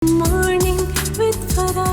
Morning with Farah.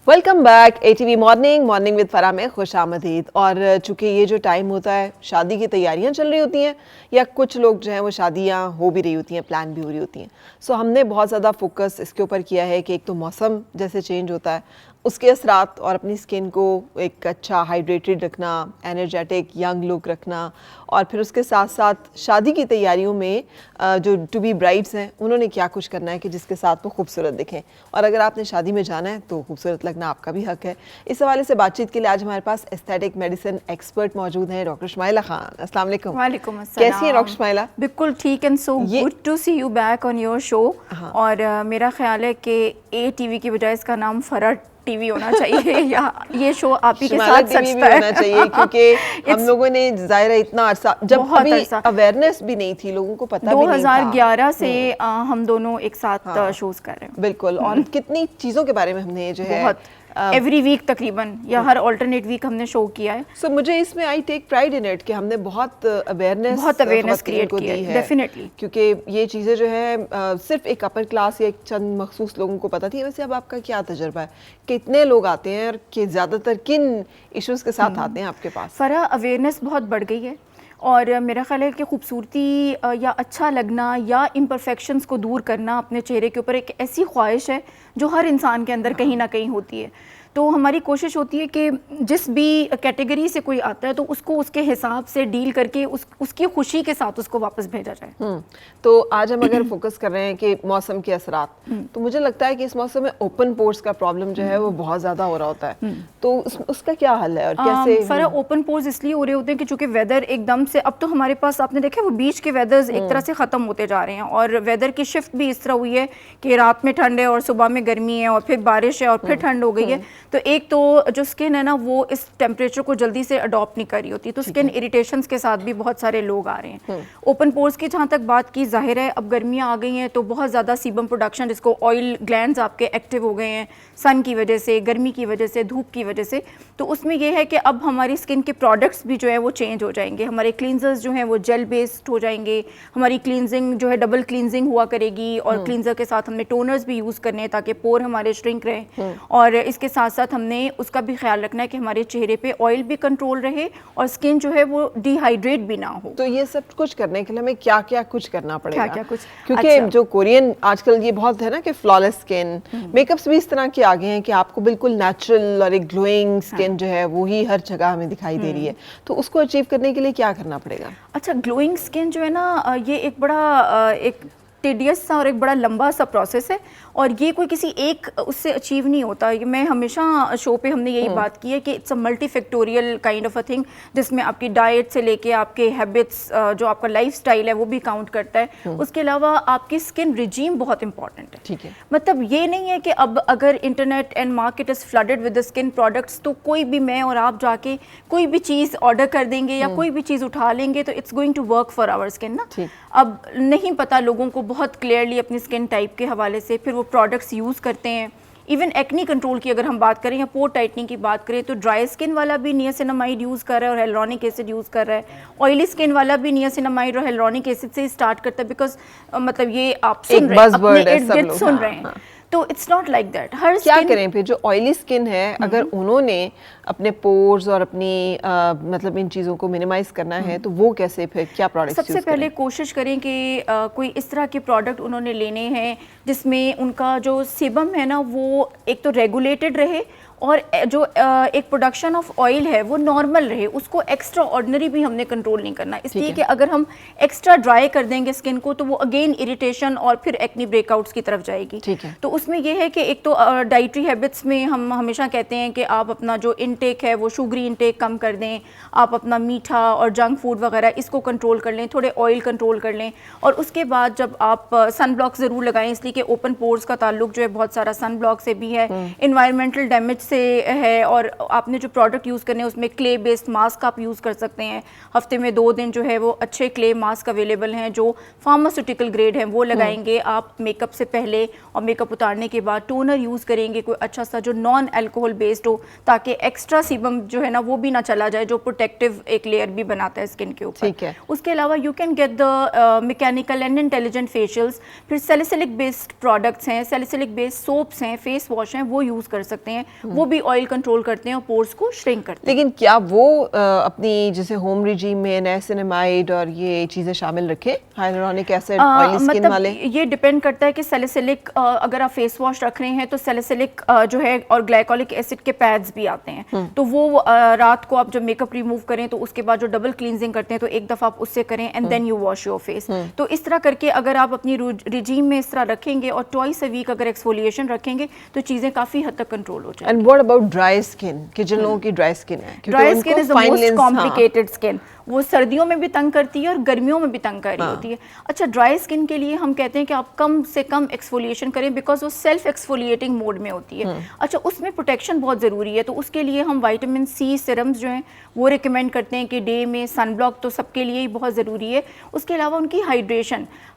Welcome back ATV morning with Farah में खुश आमदीद। और चूंकि ये जो टाइम होता है शादी की तैयारियां चल रही होती हैं या कुछ लोग जो हैं वो शादियां हो भी रही होती हैं, प्लान भी हो रही होती हैं। सो हमने बहुत ज़्यादा फोकस इसके ऊपर किया है कि एक तो मौसम जैसे चेंज होता है उसके असरात और अपनी स्किन को एक अच्छा हाइड्रेटेड रखना, एनर्जेटिक यंग लुक रखना, और फिर उसके साथ साथ शादी की तैयारियों में जो टू बी ब्राइड्स हैं उन्होंने क्या कुछ करना है कि जिसके साथ वो खूबसूरत दिखें। और अगर आपने शादी में जाना है तो खूबसूरत लगना आपका भी हक है। इस हवाले से बातचीत के लिए आज हमारे पास एस्थेटिक मेडिसिन एक्सपर्ट मौजूद हैं डॉक्टर शुमाइला खान। अस्सलाम वालेकुम। वालेकुम अस्सलाम। कैसी हैं डॉक्टर शुमाइला? बिल्कुल ठीक and so good to see you back on your show. और मेरा ख्याल है कि ATV की बजाय इसका नाम फरा TV होना चाहिए या ये शो आप ही के साथ सजता है होना चाहिए क्योंकि हम लोगों ने ज़ाहिर है इतना अरसा जब अभी अवेयरनेस भी नहीं थी, लोगों को पता भी नहीं था। 2011 से हम दोनों एक साथ शोज कर रहे हैं। बिल्कुल। और कितनी चीज़ों के बारे में हमने जो है एवरी वीक तकरीबन या हर अल्टरनेट वीक हमने शो किया है। सो मुझे इसमें I take pride in it कि हमने बहुत अवेयरनेस क्रिएट की है डेफिनेटली, क्योंकि ये चीज़ें जो है सिर्फ एक अपर क्लास या एक चंद मखसूस लोगों को पता थी। वैसे अब आपका क्या तजुर्बा है, कितने लोग आते हैं और कि ज़्यादातर किन इश्यूज़ के साथ आते हैं आपके पास? फरा अवेयरनेस बहुत बढ़ गई है और मेरा ख्याल है कि खूबसूरती या अच्छा लगना या इम्परफेक्शंस को दूर करना अपने चेहरे के ऊपर एक ऐसी ख्वाहिश है जो हर इंसान के अंदर कहीं ना कहीं होती है। तो हमारी कोशिश होती है कि जिस भी कैटेगरी से कोई आता है तो उसको उसके हिसाब से डील करके उसकी खुशी के साथ उसको वापस भेजा जाए। तो आज हम अगर फोकस कर रहे हैं कि मौसम के असरात, तो मुझे लगता है कि इस मौसम में ओपन पोर्स का प्रॉब्लम जो है वो बहुत ज़्यादा हो रहा होता है। तो उसका क्या हल है और कैसे? फरा ओपन पोर्स इसलिए हो रहे होते हैं कि चूंकि वेदर एकदम से अब तो हमारे पास आपने देखा वो बीच के वेदर्स एक तरह से ख़त्म होते जा रहे हैं और वेदर की शिफ्ट भी इस तरह हुई है कि रात में ठंड है और सुबह में गर्मी है और फिर बारिश है और फिर ठंड हो गई है। तो एक तो जो स्किन है ना वो इस टेम्परेचर को जल्दी से अडॉप्ट नहीं कर रही होती, तो स्किन इरिटेशंस के साथ भी बहुत सारे लोग आ रहे हैं। ओपन पोर्स की जहाँ तक बात की, जाहिर है अब गर्मियाँ आ गई हैं तो बहुत ज़्यादा सीबम प्रोडक्शन, जिसको ऑयल ग्लैंड्स आपके एक्टिव हो गए हैं सन की वजह से, गर्मी की वजह से, धूप की वजह से। तो उसमें यह है कि अब हमारी स्किन के प्रोडक्ट्स भी जो है वो चेंज हो जाएंगे। हमारे क्लींजर्स जो हैं वो जेल बेस्ड हो जाएंगे, हमारी क्लींजिंग जो है डबल क्लींजिंग हुआ करेगी और क्लींजर के साथ हमने टोनर्स भी यूज़ करने हैं ताकि पोर हमारे श्रिंक रहें। और इसके साथ साथ हमने उसका भी ख्याल रखना है कि हमारे चेहरे पे ऑयल भी कंट्रोल रहे और स्किन जो है वो डिहाइड्रेट भी ना हो। तो ये सब कुछ करने के लिए हमें क्या क्या कुछ करना पड़ेगा? क्या कुछ? क्योंकि अच्छा, जो कोरियन आजकल ये बहुत है ना कि फ्लॉलेस स्किन, मेकअप्स भी इस तरह के आ गए हैं कि आपको बिल्कुल नेचुरल और एक ग्लोइंग स्किन जो है वो ही हर जगह हमें दिखाई दे रही है। तो उसको अचीव करने के लिए क्या करना पड़ेगा? अच्छा, ग्लोइंग स्किन जो है ना ये एक बड़ा एक टेडियस सा और एक बड़ा लंबा सा प्रोसेस है और ये कोई किसी एक उससे अचीव नहीं होता। मैं हमेशा शो पे हमने यही बात की है कि it's a multi factorial kind of a thing, जिसमें आपकी डाइट से लेके आपके हैबिट्स, जो आपका लाइफस्टाइल है वो भी काउंट करता है। उसके अलावा आपकी स्किन रिजीम बहुत इंपॉर्टेंट है। ठीक है। मतलब ये नहीं है कि अब अगर internet and market is flooded with the skin products तो कोई भी मैं और आप जाके कोई भी चीज़ ऑर्डर कर देंगे या कोई भी चीज़ उठा लेंगे तो it's going to work for our skin ना। अब नहीं पता लोगों को बहुत क्लियरली अपनी स्किन टाइप के हवाले से, फिर वो प्रोडक्ट्स यूज़ करते हैं। इवन एक्नी कंट्रोल की अगर हम बात करें या पोर टाइटनिंग की बात करें तो ड्राई स्किन वाला भी नियासिनामाइड यूज़ कर रहा है और हेलुरोनिक एसिड यूज़ कर रहा है। ऑयली स्किन वाला भी नियासिनामाइड और हेलुरोनिक एसिड से ही स्टार्ट करता है, बिकॉज मतलब ये आप सुन रहे हैं, अपने इर्द गिर्द सुन रहे हैं। तो इट्स नॉट लाइक दैट। हर क्या करें फिर जो ऑयली स्किन है, अगर उन्होंने अपने पोर्स और अपनी मतलब इन चीज़ों को मिनिमाइज करना है तो वो कैसे, फिर क्या प्रोडक्ट्स सबसे पहले कोशिश करें कि कोई इस तरह के प्रोडक्ट उन्होंने लेने हैं जिसमें उनका जो सेबम है ना वो एक तो रेगुलेटेड रहे और जो एक प्रोडक्शन ऑफ ऑयल है वो नॉर्मल रहे, उसको एक्स्ट्रा ऑर्डिनरी भी हमने कंट्रोल नहीं करना। इसलिए कि अगर हम एक्स्ट्रा ड्राई कर देंगे स्किन को तो वो अगेन इरिटेशन और फिर एक्नी ब्रेकआउट्स की तरफ जाएगी। तो उसमें यह है कि एक तो डाइटरी हैबिट्स में हम हमेशा कहते हैं कि आप अपना जो इनटेक है वो शुगरी इनटेक कम कर दें, आप अपना मीठा और जंक फूड वगैरह इसको कंट्रोल कर लें, थोड़े ऑयल कंट्रोल कर लें। और उसके बाद जब आप सन ब्लॉक ज़रूर लगाएं, इसलिए कि ओपन पोर्स का ताल्लुक जो है बहुत सारा सन ब्लॉक से भी है, इन्वायरमेंटल डैमेज से है, और आपने जो प्रोडक्ट यूज़ करने हैं उसमें क्ले बेस्ड मास्क आप यूज़ कर सकते हैं। हफ्ते में 2 दिन जो है वो अच्छे क्ले मास्क अवेलेबल हैं जो फार्मास्यूटिकल ग्रेड हैं, वो लगाएंगे आप मेकअप से पहले, और मेकअप उतारने के बाद टोनर यूज़ करेंगे कोई अच्छा सा जो नॉन अल्कोहल बेस्ड हो, ताकि एक्स्ट्रा सीबम जो है ना वो भी ना चला जाए, जो प्रोटेक्टिव एक लेयर भी बनाता है स्किन के ऊपर। ठीक है। उसके अलावा you can get the mechanical and intelligent facials, फिर सैलिसिलिक बेस्ड प्रोडक्ट्स हैं, सैलिसिलिक बेस्ड सोप्स हैं, फेस वॉश हैं, वो यूज़ कर सकते हैं। वो भी ऑयल कंट्रोल करते हैं और पोर्स को श्रिंक करते हैं। लेकिन क्या वो अपनी जैसे होम रिजीम में नाइसिनामाइड और ये चीज़ें शामिल रखें, हाइलुरोनिक एसिड ऑयली स्किन वाले? ये डिपेंड करता है कि सैलिसिलिक अगर आप फेस वॉश रख रहे हैं तो सैलिसिलिक जो है और ग्लाइकोलिक एसिड के पैड्स भी आते हैं, तो वो रात को आप जब मेकअप रिमूव करें तो उसके बाद जो डबल क्लींजिंग करते हैं तो एक दफ़ा आप उससे करें and then you wash your face. तो इस तरह करके अगर आप अपनी रिजीम में इस तरह रखेंगे और ट्वाइस अ वीक अगर एक्सफोलिएशन रखेंगे तो चीज़ें काफ़ी हद तक कंट्रोल हो जाएंगी। And what about dry skin, कि जिन लोगों की ड्राई स्किन है? Dry skin is the most complicated skin. वो सर्दियों में भी तंग करती है और गर्मियों में भी तंग कर रही होती है। अच्छा, ड्राई स्किन के लिए हम कहते हैं कि आप कम से कम एक्सफोलिएशन करें, बिकॉज वो सेल्फ एक्सफोलिएटिंग मोड में होती है। अच्छा, उसमें प्रोटेक्शन बहुत ज़रूरी है, तो उसके लिए हम विटामिन सी सिरम्स जो हैं वो रिकमेंड करते हैं कि डे में सन-ब्लॉक तो सबके लिए ही बहुत ज़रूरी है। उसके अलावा उनकी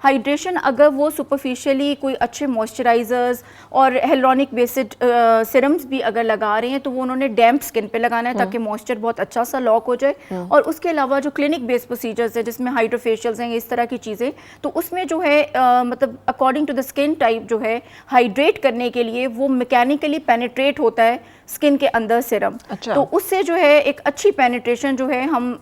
हाइड्रेशन अगर वो सुपरफिशियली कोई अच्छे मॉइस्चराइजर्स और हेलोनिक बेस्ड सिरम्स भी अगर लगा रहे हैं तो वो उन्होंने डैम्प स्किन पे लगाना है ताकि मॉइस्चर बहुत अच्छा सा लॉक हो जाए। और उसके अलावा जो क्लिनिक बेस्ड प्रोसीजर्स है जिसमें हाइड्रोफेशियल्स हैं, इस तरह की चीज़ें, तो उसमें जो है मतलब according to the skin type जो है हाइड्रेट करने के लिए वो मैकेनिकली पेनिट्रेट होता है स्किन के अंदर सीरम। अच्छा। तो उससे जो है एक अच्छी पेनिट्रेशन जो है हम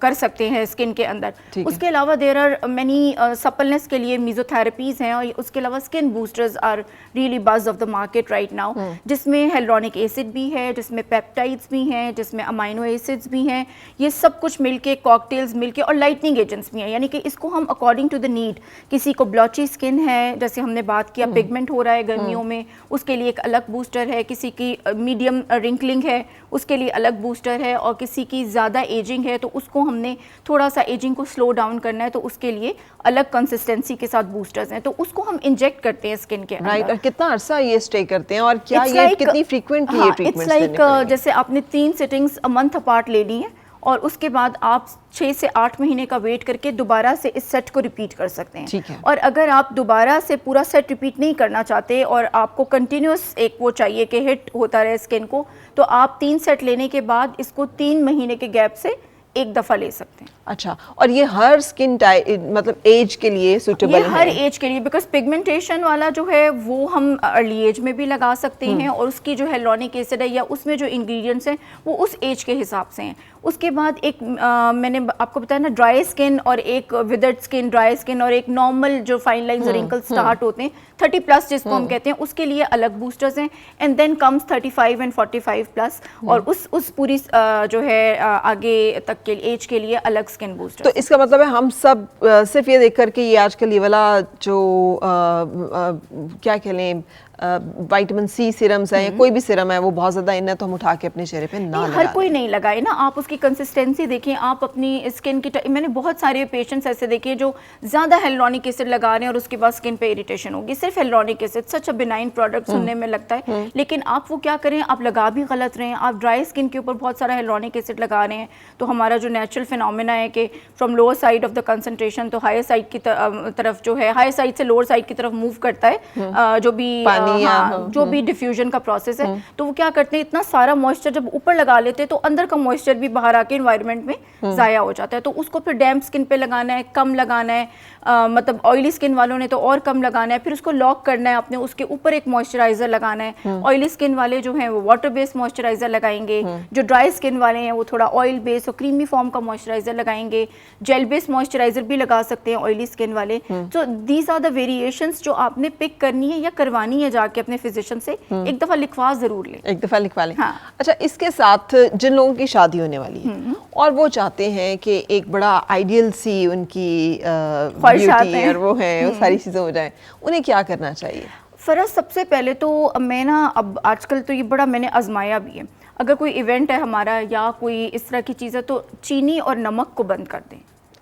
कर सकते हैं स्किन के अंदर। उसके अलावा देयर आर मेनी सपलनेस के लिए मीजोथेरेपीज हैं, और उसके अलावा skin boosters are really buzz of the market right now, जिसमें हेलोनिक एसिड भी है, जिसमें पेप्टाइड्स भी हैं, जिसमें अमाइनो एसिड्स भी हैं। ये सब कुछ मिलके कॉकटेल्स मिलके और लाइटनिंग एजेंट्स भी हैं, यानी कि इसको हम अकॉर्डिंग टू द नीड, किसी को ब्लॉची स्किन है जैसे हमने बात किया, पिगमेंट हो रहा है गर्मियों में, उसके लिए एक अलग बूस्टर है, किसी की मीडियम रिंकलिंग है उसके लिए अलग बूस्टर है, और किसी की ज़्यादा एजिंग है तो उसको हमने थोड़ा सा एजिंग को स्लो डाउन करना है तो उसके लिए अलग कंसिस्टेंसी के साथ बूस्टर्स हैं, तो उसको हम इंजेक्ट करते हैं स्किन के अंदर। राइट। और कितना अरसा ये स्टे करते हैं और क्या ये कितनी फ्रीक्वेंटली ये ट्रीटमेंट्स देने पड़ेंगे? जैसे आपने 3 सिटिंग्स अ मंथ अपार्ट ले ली हैं और उसके बाद आप 6 से 8 महीने का वेट करके दोबारा से इस सेट को रिपीट कर सकते हैं। ठीक है। और अगर आप दोबारा से पूरा सेट रिपीट नहीं करना चाहते और आपको कंटिन्यूस एक वो चाहिए कि हिट होता रहे स्किन को, तो आप 3 सेट लेने के बाद इसको 3 महीने के गैप से एक दफ़ा ले सकते हैं। अच्छा, और ये हर स्किन टाइप मतलब एज के लिए सूटेबल है? ये हर एज के लिए, बिकॉज पिगमेंटेशन वाला जो है वो हम अर्ली एज में भी लगा सकते हैं, और उसकी जो हेलोनिक एसिड है या उसमें जो इंग्रेडिएंट्स हैं वो उस एज के हिसाब से हैं। उसके बाद एक मैंने आपको बताया ना, ड्राई स्किन और एक विदर्ड स्किन, ड्राई स्किन और एक नॉर्मल जो फाइन लाइंस और रिंकल स्टार्ट होते हैं 30+ जिसको हम कहते हैं, उसके लिए अलग बूस्टर्स हैं। एंड देन कम्स 35 एंड 45+, और उस पूरी जो है आगे तक के एज के लिए अलग स्किन बूस्टर। तो इसका मतलब है हम सब सिर्फ ये देख करके ये आजकल ये वाला जो क्या कह लें विटामिन सी सिरम्स है या कोई भी सिरम है वो बहुत ज़्यादा इन है तो हम उठा के अपने चेहरे पे ना हर कोई नहीं लगाए ना, आप उसकी कंसिस्टेंसी देखें, आप अपनी स्किन की मैंने बहुत सारे पेशेंट्स ऐसे देखे जो ज़्यादा हेलोनिक एसिड लगा रहे हैं और उसके बाद स्किन पे इरिटेशन होगी। सिर्फ हेलोनिक एसिड सच अ बिनाइन प्रोडक्ट सुनने में लगता है, लेकिन आप वो क्या करें, आप लगा भी गलत रहे हैं। आप ड्राई स्किन के ऊपर बहुत सारा हेलोनिक एसिड लगा रहे हैं तो हमारा जो नेचुरल फिनोमेना है कि from lower side of the concentration तो हायर साइड की तरफ जो है, हायर साइड से लोअर साइड की तरफ मूव करता है जो भी जो भी डिफ्यूजन का प्रोसेस है। तो वो क्या करते हैं, इतना सारा मॉइस्चर जब ऊपर लगा लेते हैं तो अंदर का मॉइस्चर भी बाहर आके एनवायरनमेंट में ज़ाया हो जाता है। तो उसको फिर डैम्प स्किन पे लगाना है, कम लगाना है, मतलब ऑयली स्किन वालों ने तो और कम लगाना है, फिर उसको लॉक करना है आपने, उसके ऊपर एक मॉइस्चराइजर लगाना है। ऑयली स्किन वाले जो हैं वो वाटर बेस्ड मॉइस्चराइजर लगाएंगे, जो ड्राई स्किन वाले हैं वो थोड़ा ऑयल बेस्ड और क्रीमी फॉर्म का मॉइस्चराइजर लगाएंगे, जेल बेस्ड मॉइस्चराइजर भी लगा सकते हैं ऑयली स्किन वाले। तो दीज आर द वेरिएशंस जो आपने पिक करनी है या करवानी है जाके अपने फिजिशियन से, एक दफा लिखवा जरूर लें, एक दफा लिखवा लें। हाँ। अच्छा, इसके साथ जिन लोगों की शादी होने वाली है और वो चाहते हैं कि एक बड़ा आइडियल सी उनकी ब्यूटी और वो है वो सारी चीजें हो जाए, उन्हें क्या करना चाहिए? फरज सबसे पहले तो मैं ना अब आजकल तो ये बड़ा मैंने आजमाया भी है, अगर कोई इवेंट है हमारा या कोई इस तरह की चीज़ है तो चीनी और नमक को बंद कर दें।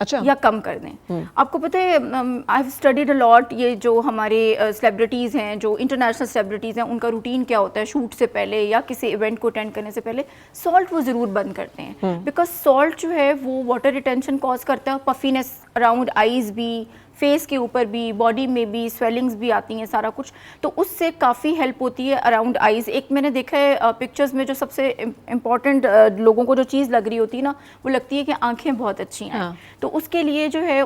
अच्छा। या कम कर दें। आपको पता है, I have studied a lot, ये जो हमारे सेलिब्रिटीज़ हैं, जो इंटरनेशनल सेलिब्रिटीज़ हैं, उनका रूटीन क्या होता है शूट से पहले या किसी इवेंट को अटेंड करने से पहले, सॉल्ट वो ज़रूर बंद करते हैं, बिकॉज सॉल्ट जो है वो वाटर रिटेंशन कॉज करता है, पफीनेस अराउंड आईज भी, फेस के ऊपर भी, बॉडी में भी स्वेलिंग्स भी आती हैं, सारा कुछ, तो उससे काफ़ी हेल्प होती है अराउंड आइज़। एक मैंने देखा है पिक्चर्स में, जो सबसे इम्पॉर्टेंट लोगों को जो चीज़ लग रही होती है ना, वो लगती है कि आंखें बहुत अच्छी हैं। हाँ। तो उसके लिए जो है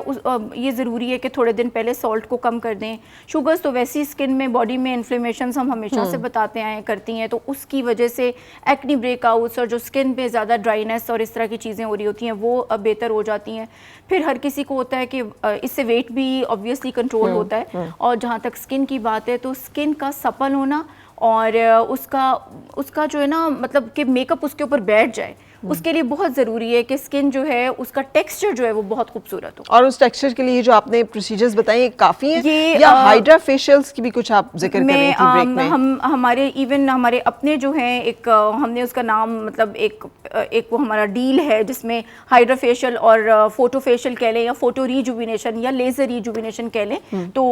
ये ज़रूरी है कि थोड़े दिन पहले सॉल्ट को कम कर दें। शुगर्स तो वैसी स्किन में, बॉडी में इन्फ्लेमेशन हम हमेशा से बताते आए करती हैं, तो उसकी वजह से एक्नी ब्रेकआउट्स और जो स्किन पे ज़्यादा ड्राइनेस और इस तरह की चीज़ें हो रही होती हैं वो बेहतर हो जाती हैं। फिर हर किसी को होता है कि इससे वेट भी ऑब्वियसली कंट्रोल होता है, और जहाँ तक स्किन की बात है तो स्किन का सपल होना और उसका जो है ना, मतलब कि मेकअप उसके ऊपर बैठ जाए, उसके लिए बहुत ज़रूरी है कि स्किन जो है उसका टेक्सचर जो है वो बहुत खूबसूरत हो। और उस टेक्सचर के लिए जो आपने प्रोसीजर्स बताए काफ़ी हैं, या हाइड्रा फेशियल्स की भी कुछ आप जिक्र कर रही थी ब्रेक में? हम हमारे अपने जो हैं, एक हमने उसका नाम, मतलब एक वो हमारा डील है जिसमें हाइड्रा फेशियल और फोटो फेशियल कह लें या फोटो रिजुविनेशन या लेज़र रिजुविनेशन कह लें, तो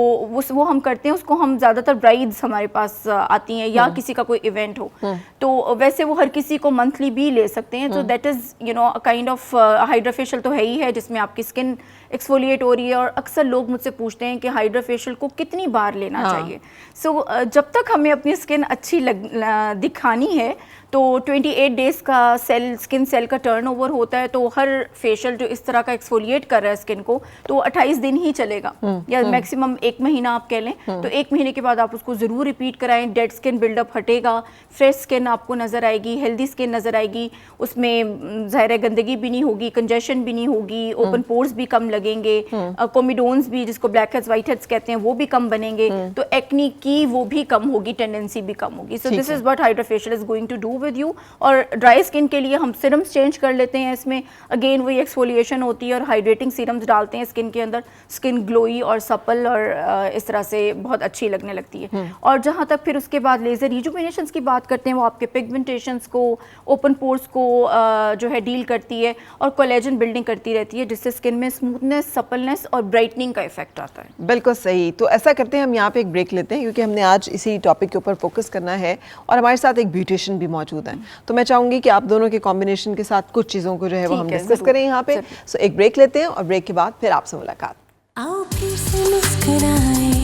वो हम करते हैं। उसको हम ज़्यादातर ब्राइड्स हमारे पास आती हैं या किसी का कोई इवेंट हो, तो वैसे वो हर किसी को मंथली भी ले सकते हैं। तो that is a kind of hydra facial तो है ही है, जिसमें आपकी स्किन एक्सफोलिएट हो रही है। और अक्सर लोग मुझसे पूछते हैं कि हाइड्रा फेशियल को कितनी बार लेना चाहिए। सो जब तक हमें अपनी स्किन अच्छी दिखानी है, तो 28 डेज़ का स्किन सेल का टर्नओवर होता है, तो हर फेशियल जो इस तरह का एक्सफोलिएट कर रहा है स्किन को, तो 28 दिन ही चलेगा, या मैक्सिमम 1 महीना आप कह लें। तो 1 महीने के बाद आप उसको ज़रूर रिपीट कराएं। डेड स्किन बिल्डअप हटेगा, फ्रेश स्किन आपको नज़र आएगी, हेल्दी स्किन नज़र आएगी, उसमें ज़ाहिर गंदगी भी नहीं होगी, कंजेशन भी नहीं होगी, ओपन पोर्स भी कम लगेंगे, कोमिडोन्स भी, जिसको ब्लैक हेड्स वाइट हेड्स कहते हैं, वो भी कम बनेंगे, तो एक्नी की वो भी कम होगी, टेंडेंसी भी कम होगी। So this is what hydra facial is going to do with you. और ड्राई स्किन के लिए हम सीरम्स चेंज कर लेते हैं, इसमें अगेन वही एक्सफोलिएशन होती है और हाइड्रेटिंग सीरम्स डालते हैं स्किन के अंदर, स्किन ग्लोई और सपल और इस तरह से बहुत अच्छी लगने लगती है। और जहाँ तक फिर उसके बाद लेज़र रिजुविनेशंस की बात करते हैं, वो आपके पिगमेंटेशंस को, ओपन पोर्स को जो है डील करती है और कोलेजन बिल्डिंग करती रहती है, जिससे स्किन में स्मूथनेस, सपलनेस और ब्राइटनिंग का इफेक्ट आता है। बिल्कुल सही। तो ऐसा करते हैं, हम यहाँ पे एक ब्रेक लेते हैं, क्योंकि हमने आज इसी टॉपिक के ऊपर फोकस करना है और हमारे साथ एक ब्यूटिशियन भी मौजूद है। तो मैं चाहूंगी कि आप दोनों के कॉम्बिनेशन के साथ कुछ चीज़ों को जो है वो हम डिस्कस करें यहाँ पे। सो एक ब्रेक लेते हैं और ब्रेक के बाद फिर आपसे मुलाकात। आओ फिर से मुस्कुराएं।